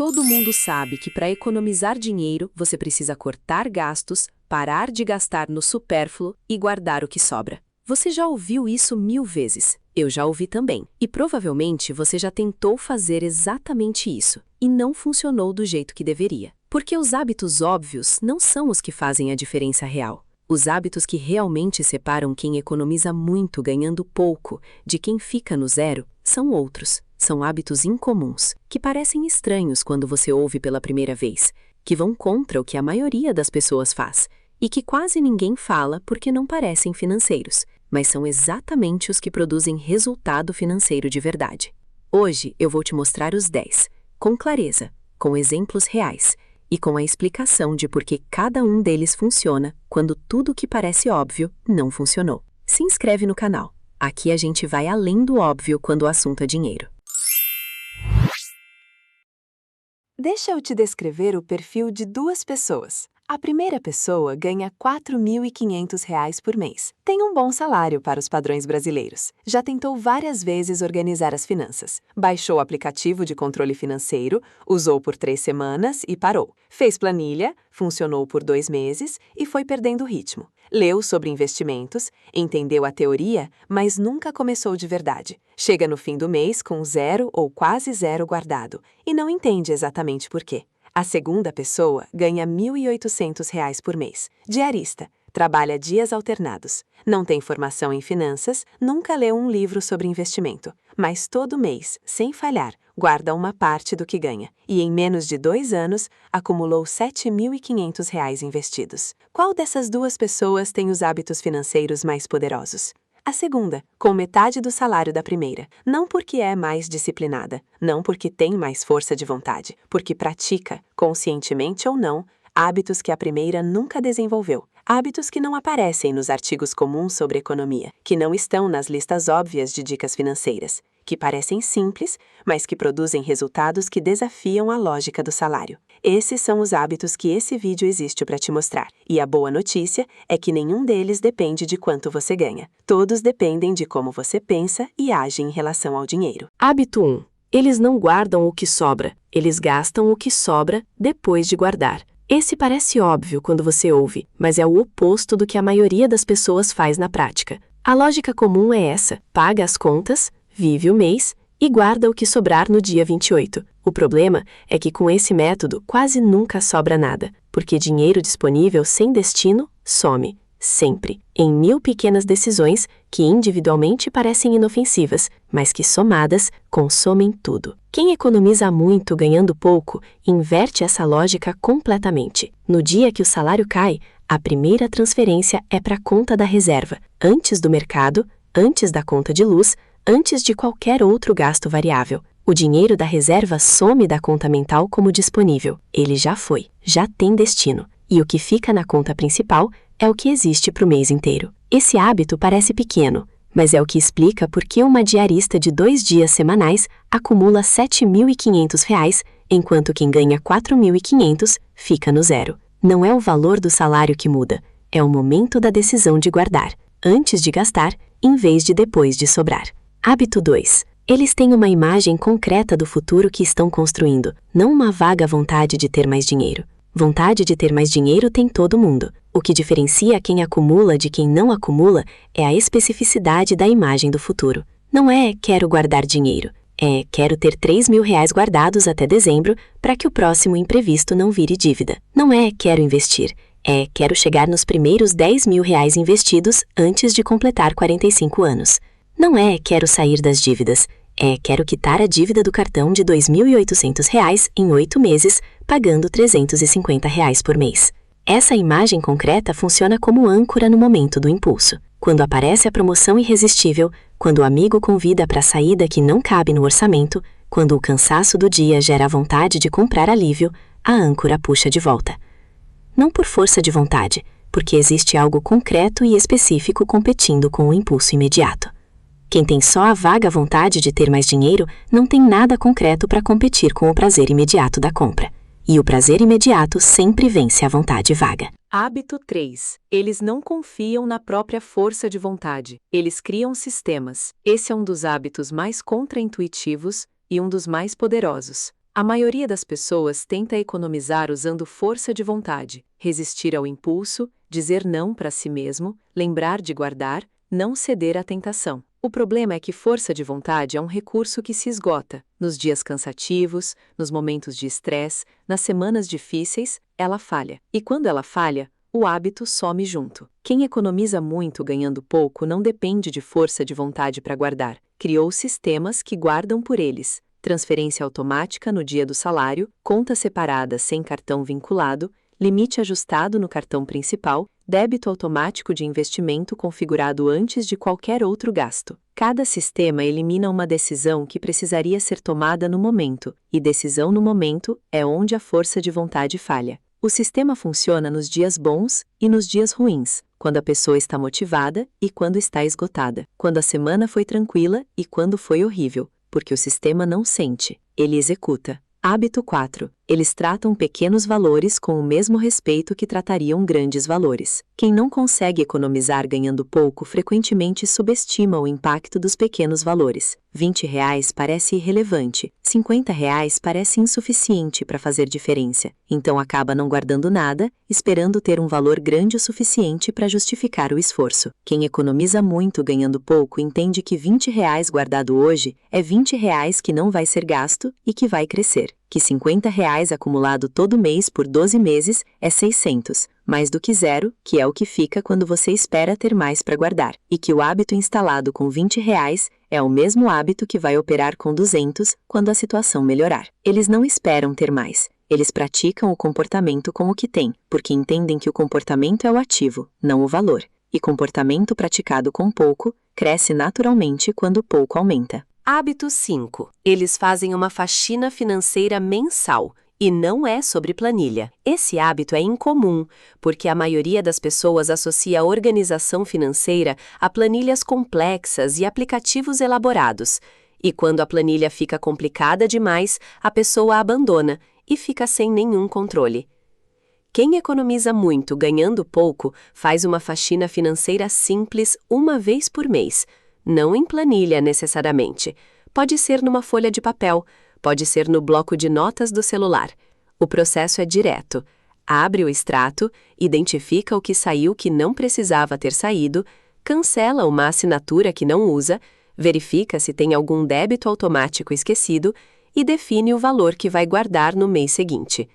Todo mundo sabe que para economizar dinheiro, você precisa cortar gastos, parar de gastar no supérfluo e guardar o que sobra. Você já ouviu isso 1000 vezes. Eu já ouvi também. E provavelmente você já tentou fazer exatamente isso e não funcionou do jeito que deveria. Porque os hábitos óbvios não são os que fazem a diferença real. Os hábitos que realmente separam quem economiza muito ganhando pouco de quem fica no zero são outros. São hábitos incomuns, que parecem estranhos quando você ouve pela primeira vez, que vão contra o que a maioria das pessoas faz e que quase ninguém fala porque não parecem financeiros, mas são exatamente os que produzem resultado financeiro de verdade. Hoje eu vou te mostrar os 10, com clareza, com exemplos reais e com a explicação de por que cada um deles funciona quando tudo que parece óbvio não funcionou. Se inscreve no canal. Aqui a gente vai além do óbvio quando o assunto é dinheiro. Deixa eu te descrever o perfil de duas pessoas. A primeira pessoa ganha R$ 4.500 por mês. Tem um bom salário para os padrões brasileiros. Já tentou várias vezes organizar as finanças. Baixou o aplicativo de controle financeiro, usou por 3 semanas e parou. Fez planilha, funcionou por 2 meses e foi perdendo o ritmo. Leu sobre investimentos, entendeu a teoria, mas nunca começou de verdade. Chega no fim do mês com 0 ou quase 0 guardado e não entende exatamente por quê. A segunda pessoa ganha R$ 1.800 por mês. Diarista. Trabalha dias alternados. Não tem formação em finanças, nunca leu um livro sobre investimento. Mas todo mês, sem falhar, guarda uma parte do que ganha. E em menos de 2 anos, acumulou R$ 7.500 investidos. Qual dessas duas pessoas tem os hábitos financeiros mais poderosos? A segunda, com metade do salário da primeira, não porque é mais disciplinada, não porque tem mais força de vontade, porque pratica, conscientemente ou não, hábitos que a primeira nunca desenvolveu. Hábitos que não aparecem nos artigos comuns sobre economia, que não estão nas listas óbvias de dicas financeiras, que parecem simples, mas que produzem resultados que desafiam a lógica do salário. Esses são os hábitos que esse vídeo existe para te mostrar. E a boa notícia é que nenhum deles depende de quanto você ganha. Todos dependem de como você pensa e age em relação ao dinheiro. Hábito 1. Eles não guardam o que sobra, eles gastam o que sobra depois de guardar. Esse parece óbvio quando você ouve, mas é o oposto do que a maioria das pessoas faz na prática. A lógica comum é essa: paga as contas, vive o mês e guarda o que sobrar no dia 28. O problema é que com esse método quase nunca sobra nada, porque dinheiro disponível sem destino some, sempre, em 1000 pequenas decisões que individualmente parecem inofensivas, mas que somadas consomem tudo. Quem economiza muito ganhando pouco, inverte essa lógica completamente. No dia que o salário cai, a primeira transferência é para a conta da reserva, antes do mercado, antes da conta de luz, antes de qualquer outro gasto variável. O dinheiro da reserva some da conta mental como disponível. Ele já foi, já tem destino. E o que fica na conta principal é o que existe para o mês inteiro. Esse hábito parece pequeno, mas é o que explica por que uma diarista de 2 dias semanais acumula R$ 7.500, enquanto quem ganha R$ 4.500 fica no zero. Não é o valor do salário que muda, é o momento da decisão de guardar, antes de gastar, em vez de depois de sobrar. Hábito 2. Eles têm uma imagem concreta do futuro que estão construindo, não uma vaga vontade de ter mais dinheiro. Vontade de ter mais dinheiro tem todo mundo. O que diferencia quem acumula de quem não acumula é a especificidade da imagem do futuro. Não é quero guardar dinheiro, é quero ter R$ 3.000 guardados até dezembro para que o próximo imprevisto não vire dívida. Não é quero investir, é quero chegar nos primeiros R$ 10.000 investidos antes de completar 45 anos. Não é quero sair das dívidas, é quero quitar a dívida do cartão de R$ 2.800 em 8 meses, pagando R$ 350 por mês. Essa imagem concreta funciona como âncora no momento do impulso. Quando aparece a promoção irresistível, quando o amigo convida para a saída que não cabe no orçamento, quando o cansaço do dia gera a vontade de comprar alívio, a âncora puxa de volta. Não por força de vontade, porque existe algo concreto e específico competindo com o impulso imediato. Quem tem só a vaga vontade de ter mais dinheiro não tem nada concreto para competir com o prazer imediato da compra. E o prazer imediato sempre vence a vontade vaga. Hábito 3. Eles não confiam na própria força de vontade. Eles criam sistemas. Esse é um dos hábitos mais contraintuitivos e um dos mais poderosos. A maioria das pessoas tenta economizar usando força de vontade, resistir ao impulso, dizer não para si mesmo, lembrar de guardar, não ceder à tentação. O problema é que força de vontade é um recurso que se esgota. Nos dias cansativos, nos momentos de estresse, nas semanas difíceis, ela falha. E quando ela falha, o hábito some junto. Quem economiza muito ganhando pouco não depende de força de vontade para guardar. Criou sistemas que guardam por eles. Transferência automática no dia do salário, conta separada sem cartão vinculado, limite ajustado no cartão principal, débito automático de investimento configurado antes de qualquer outro gasto. Cada sistema elimina uma decisão que precisaria ser tomada no momento, e decisão no momento é onde a força de vontade falha. O sistema funciona nos dias bons e nos dias ruins, quando a pessoa está motivada e quando está esgotada, quando a semana foi tranquila e quando foi horrível. Porque o sistema não sente, ele executa. Hábito 4. Eles tratam pequenos valores com o mesmo respeito que tratariam grandes valores. Quem não consegue economizar ganhando pouco frequentemente subestima o impacto dos pequenos valores. R$ 20 parece irrelevante, R$ 50 parece insuficiente para fazer diferença. Então acaba não guardando nada, esperando ter um valor grande o suficiente para justificar o esforço. Quem economiza muito ganhando pouco entende que R$ 20 guardado hoje é R$ 20 que não vai ser gasto e que vai crescer. Que R$ 50 acumulado todo mês por 12 meses é 600, mais do que zero, que é o que fica quando você espera ter mais para guardar, e que o hábito instalado com R$ 20 é o mesmo hábito que vai operar com 200 quando a situação melhorar. Eles não esperam ter mais, eles praticam o comportamento com o que têm, porque entendem que o comportamento é o ativo, não o valor, e comportamento praticado com pouco cresce naturalmente quando o pouco aumenta. Hábito 5. Eles fazem uma faxina financeira mensal, e não é sobre planilha. Esse hábito é incomum, porque a maioria das pessoas associa a organização financeira a planilhas complexas e aplicativos elaborados. E quando a planilha fica complicada demais, a pessoa a abandona e fica sem nenhum controle. Quem economiza muito ganhando pouco faz uma faxina financeira simples uma vez por mês. Não em planilha necessariamente. Pode ser numa folha de papel, pode ser no bloco de notas do celular. O processo é direto. Abre o extrato, identifica o que saiu que não precisava ter saído, cancela uma assinatura que não usa, verifica se tem algum débito automático esquecido e define o valor que vai guardar no mês seguinte.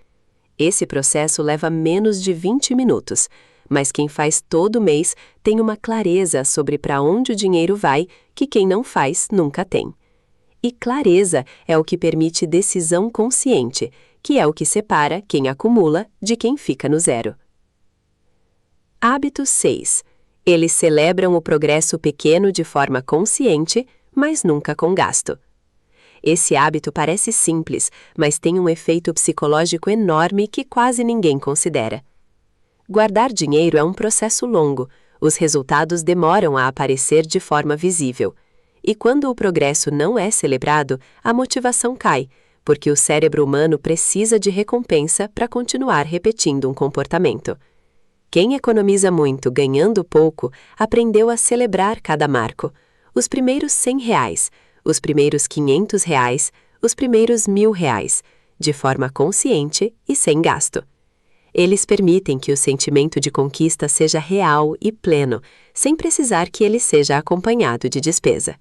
Esse processo leva menos de 20 minutos. Mas quem faz todo mês tem uma clareza sobre para onde o dinheiro vai que quem não faz nunca tem. E clareza é o que permite decisão consciente, que é o que separa quem acumula de quem fica no zero. Hábito 6. Eles celebram o progresso pequeno de forma consciente, mas nunca com gasto. Esse hábito parece simples, mas tem um efeito psicológico enorme que quase ninguém considera. Guardar dinheiro é um processo longo, os resultados demoram a aparecer de forma visível. E quando o progresso não é celebrado, a motivação cai, porque o cérebro humano precisa de recompensa para continuar repetindo um comportamento. Quem economiza muito ganhando pouco, aprendeu a celebrar cada marco. Os primeiros R$ 100, os primeiros R$ 500, os primeiros R$ 1.000, de forma consciente e sem gasto. Eles permitem que o sentimento de conquista seja real e pleno, sem precisar que ele seja acompanhado de despesa.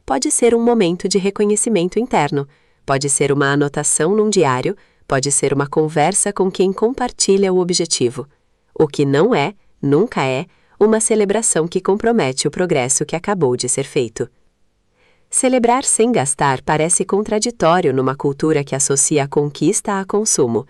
Pode ser um momento de reconhecimento interno, pode ser uma anotação num diário, pode ser uma conversa com quem compartilha o objetivo. O que não é, nunca é, uma celebração que compromete o progresso que acabou de ser feito. Celebrar sem gastar parece contraditório numa cultura que associa a conquista a consumo,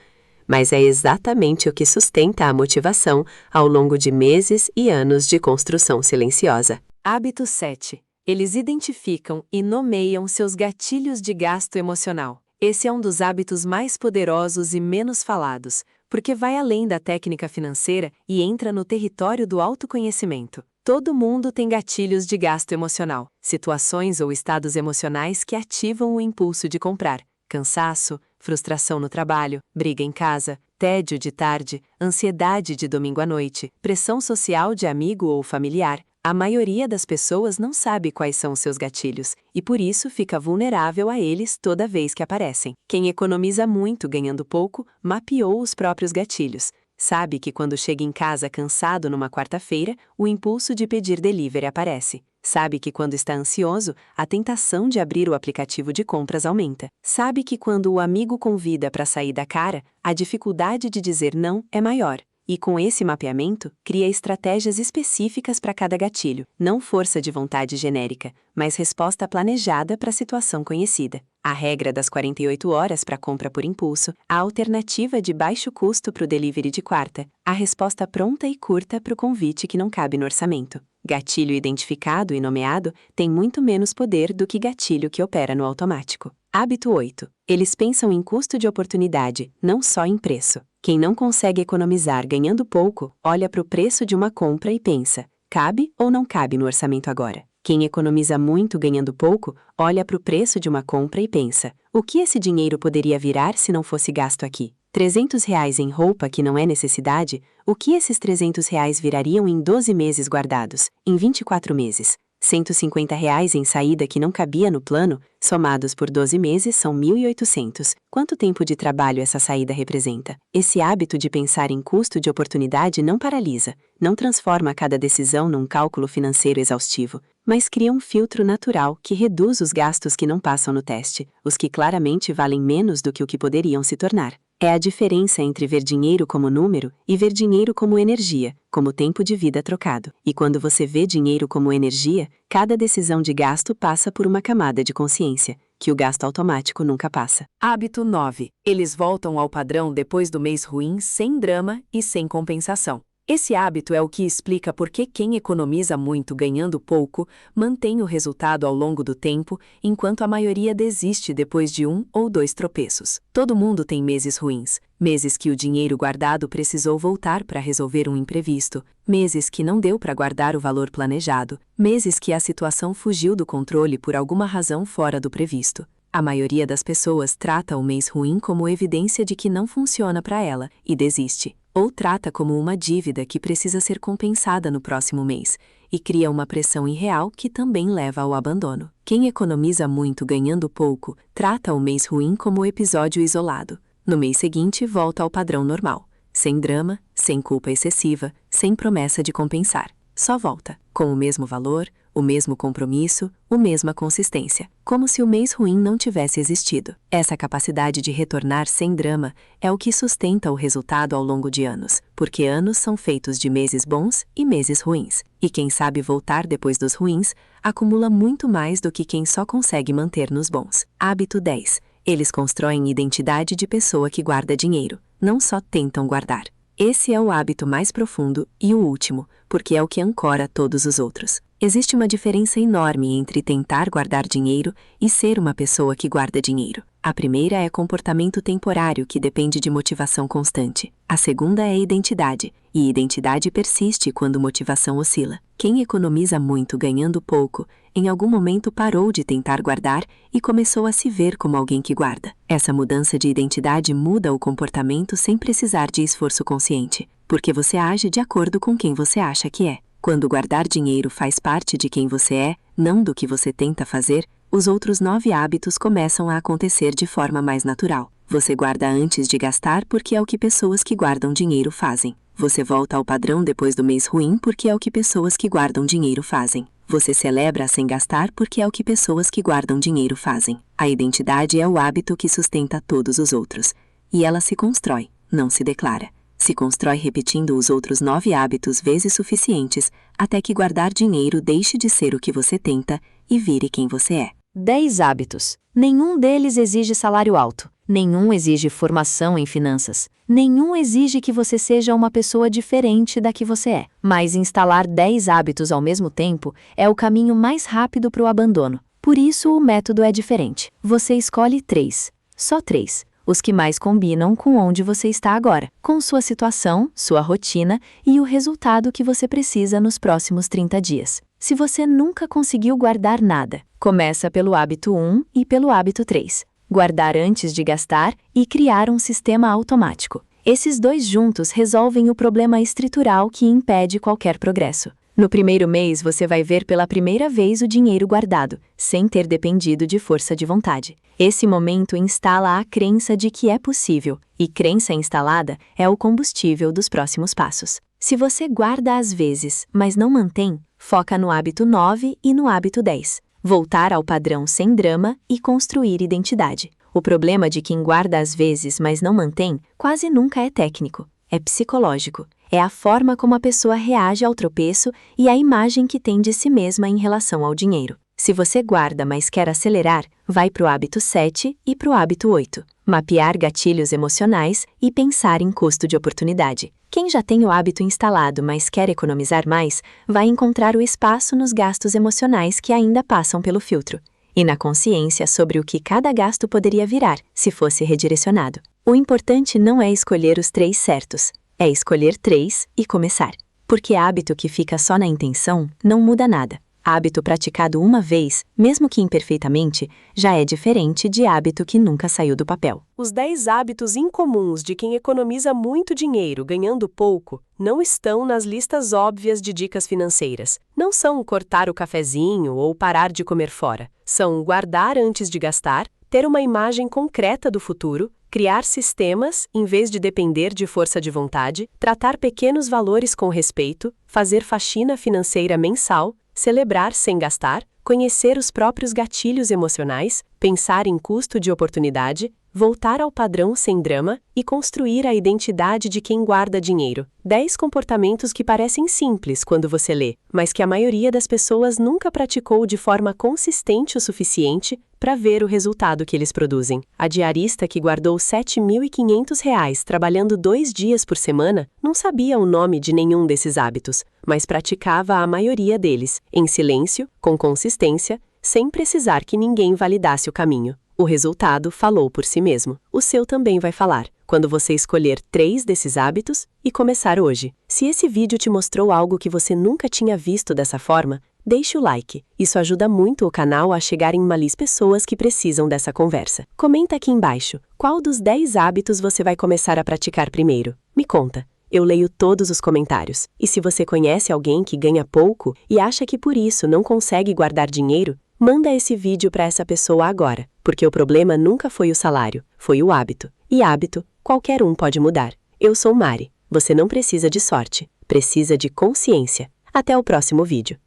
mas é exatamente o que sustenta a motivação ao longo de meses e anos de construção silenciosa. Hábito 7. Eles identificam e nomeiam seus gatilhos de gasto emocional. Esse é um dos hábitos mais poderosos e menos falados, porque vai além da técnica financeira e entra no território do autoconhecimento. Todo mundo tem gatilhos de gasto emocional, situações ou estados emocionais que ativam o impulso de comprar. Cansaço, frustração no trabalho, briga em casa, tédio de tarde, ansiedade de domingo à noite, pressão social de amigo ou familiar, A maioria das pessoas não sabe quais são os seus gatilhos e por isso fica vulnerável a eles toda vez que aparecem. Quem economiza muito ganhando pouco, mapeou os próprios gatilhos. Sabe que quando chega em casa cansado numa quarta-feira, o impulso de pedir delivery aparece. Sabe que quando está ansioso, a tentação de abrir o aplicativo de compras aumenta. Sabe que quando o amigo convida para sair da cara, a dificuldade de dizer não é maior. E com esse mapeamento, cria estratégias específicas para cada gatilho, não força de vontade genérica, mas resposta planejada para a situação conhecida. A regra das 48 horas para compra por impulso, a alternativa de baixo custo para o delivery de quarta, a resposta pronta e curta para o convite que não cabe no orçamento. Gatilho identificado e nomeado tem muito menos poder do que gatilho que opera no automático. Hábito 8. Eles pensam em custo de oportunidade, não só em preço. Quem não consegue economizar ganhando pouco, olha para o preço de uma compra e pensa, cabe ou não cabe no orçamento agora? Quem economiza muito ganhando pouco, olha para o preço de uma compra e pensa, o que esse dinheiro poderia virar se não fosse gasto aqui? R$300 em roupa que não é necessidade, o que esses R$300 virariam em 12 meses guardados, em 24 meses? R$150 em saída que não cabia no plano, somados por 12 meses são 1.800. Quanto tempo de trabalho essa saída representa? Esse hábito de pensar em custo de oportunidade não paralisa, não transforma cada decisão num cálculo financeiro exaustivo, mas cria um filtro natural que reduz os gastos que não passam no teste, os que claramente valem menos do que o que poderiam se tornar. É a diferença entre ver dinheiro como número e ver dinheiro como energia, como tempo de vida trocado. E quando você vê dinheiro como energia, cada decisão de gasto passa por uma camada de consciência, que o gasto automático nunca passa. Hábito 9. Eles voltam ao padrão depois do mês ruim sem drama e sem compensação. Esse hábito é o que explica por que quem economiza muito ganhando pouco mantém o resultado ao longo do tempo, enquanto a maioria desiste depois de 1 ou 2 tropeços. Todo mundo tem meses ruins, meses que o dinheiro guardado precisou voltar para resolver um imprevisto, meses que não deu para guardar o valor planejado, meses que a situação fugiu do controle por alguma razão fora do previsto. A maioria das pessoas trata o mês ruim como evidência de que não funciona para ela e desiste. Ou trata como uma dívida que precisa ser compensada no próximo mês, e cria uma pressão irreal que também leva ao abandono. Quem economiza muito ganhando pouco, trata o mês ruim como episódio isolado. No mês seguinte, volta ao padrão normal, sem drama, sem culpa excessiva, sem promessa de compensar. Só volta, com o mesmo valor, o mesmo compromisso, a mesma consistência, como se o mês ruim não tivesse existido. Essa capacidade de retornar sem drama é o que sustenta o resultado ao longo de anos, porque anos são feitos de meses bons e meses ruins. E quem sabe voltar depois dos ruins, acumula muito mais do que quem só consegue manter nos bons. Hábito 10. Eles constroem identidade de pessoa que guarda dinheiro, não só tentam guardar. Esse é o hábito mais profundo e o último, porque é o que ancora todos os outros. Existe uma diferença enorme entre tentar guardar dinheiro e ser uma pessoa que guarda dinheiro. A primeira é comportamento temporário que depende de motivação constante. A segunda é identidade, e identidade persiste quando motivação oscila. Quem economiza muito ganhando pouco, em algum momento parou de tentar guardar e começou a se ver como alguém que guarda. Essa mudança de identidade muda o comportamento sem precisar de esforço consciente, porque você age de acordo com quem você acha que é. Quando guardar dinheiro faz parte de quem você é, não do que você tenta fazer, os outros 9 hábitos começam a acontecer de forma mais natural. Você guarda antes de gastar porque é o que pessoas que guardam dinheiro fazem. Você volta ao padrão depois do mês ruim porque é o que pessoas que guardam dinheiro fazem. Você celebra sem gastar porque é o que pessoas que guardam dinheiro fazem. A identidade é o hábito que sustenta todos os outros. E ela se constrói, não se declara. Se constrói repetindo os outros 9 hábitos vezes suficientes, até que guardar dinheiro deixe de ser o que você tenta e vire quem você é. 10 hábitos. Nenhum deles exige salário alto. Nenhum exige formação em finanças. Nenhum exige que você seja uma pessoa diferente da que você é. Mas instalar 10 hábitos ao mesmo tempo é o caminho mais rápido para o abandono. Por isso, o método é diferente. Você escolhe 3. Só 3. Os que mais combinam com onde você está agora, com sua situação, sua rotina e o resultado que você precisa nos próximos 30 dias. Se você nunca conseguiu guardar nada, começa pelo hábito 1 e pelo hábito 3. Guardar antes de gastar e criar um sistema automático. Esses 2 juntos resolvem o problema estrutural que impede qualquer progresso. No primeiro mês, você vai ver pela primeira vez o dinheiro guardado, sem ter dependido de força de vontade. Esse momento instala a crença de que é possível, e crença instalada é o combustível dos próximos passos. Se você guarda às vezes, mas não mantém, foca no hábito 9 e no hábito 10. Voltar ao padrão sem drama e construir identidade. O problema de quem guarda às vezes, mas não mantém, quase nunca é técnico, é psicológico. É a forma como a pessoa reage ao tropeço e a imagem que tem de si mesma em relação ao dinheiro. Se você guarda, mas quer acelerar, vai para o hábito 7 e para o hábito 8. Mapear gatilhos emocionais e pensar em custo de oportunidade. Quem já tem o hábito instalado, mas quer economizar mais, vai encontrar o espaço nos gastos emocionais que ainda passam pelo filtro, e na consciência sobre o que cada gasto poderia virar, se fosse redirecionado. O importante não é escolher os 3 certos, é escolher 3 e começar. Porque hábito que fica só na intenção não muda nada. Hábito praticado uma vez, mesmo que imperfeitamente, já é diferente de hábito que nunca saiu do papel. Os 10 hábitos incomuns de quem economiza muito dinheiro ganhando pouco não estão nas listas óbvias de dicas financeiras. Não são cortar o cafezinho ou parar de comer fora. São guardar antes de gastar, ter uma imagem concreta do futuro, criar sistemas em vez de depender de força de vontade, tratar pequenos valores com respeito, fazer faxina financeira mensal, celebrar sem gastar, conhecer os próprios gatilhos emocionais, pensar em custo de oportunidade, voltar ao padrão sem drama e construir a identidade de quem guarda dinheiro. 10 comportamentos que parecem simples quando você lê, mas que a maioria das pessoas nunca praticou de forma consistente o suficiente para ver o resultado que eles produzem. A diarista que guardou R$ 7.500 trabalhando 2 dias por semana não sabia o nome de nenhum desses hábitos, mas praticava a maioria deles, em silêncio, com consistência, sem precisar que ninguém validasse o caminho. O resultado falou por si mesmo. O seu também vai falar, quando você escolher 3 desses hábitos e começar hoje. Se esse vídeo te mostrou algo que você nunca tinha visto dessa forma, deixe o like. Isso ajuda muito o canal a chegar em mais pessoas que precisam dessa conversa. Comenta aqui embaixo, qual dos 10 hábitos você vai começar a praticar primeiro? Me conta. Eu leio todos os comentários. E se você conhece alguém que ganha pouco e acha que por isso não consegue guardar dinheiro, manda esse vídeo para essa pessoa agora, porque o problema nunca foi o salário, foi o hábito. E hábito, qualquer um pode mudar. Eu sou Mari. Você não precisa de sorte, precisa de consciência. Até o próximo vídeo.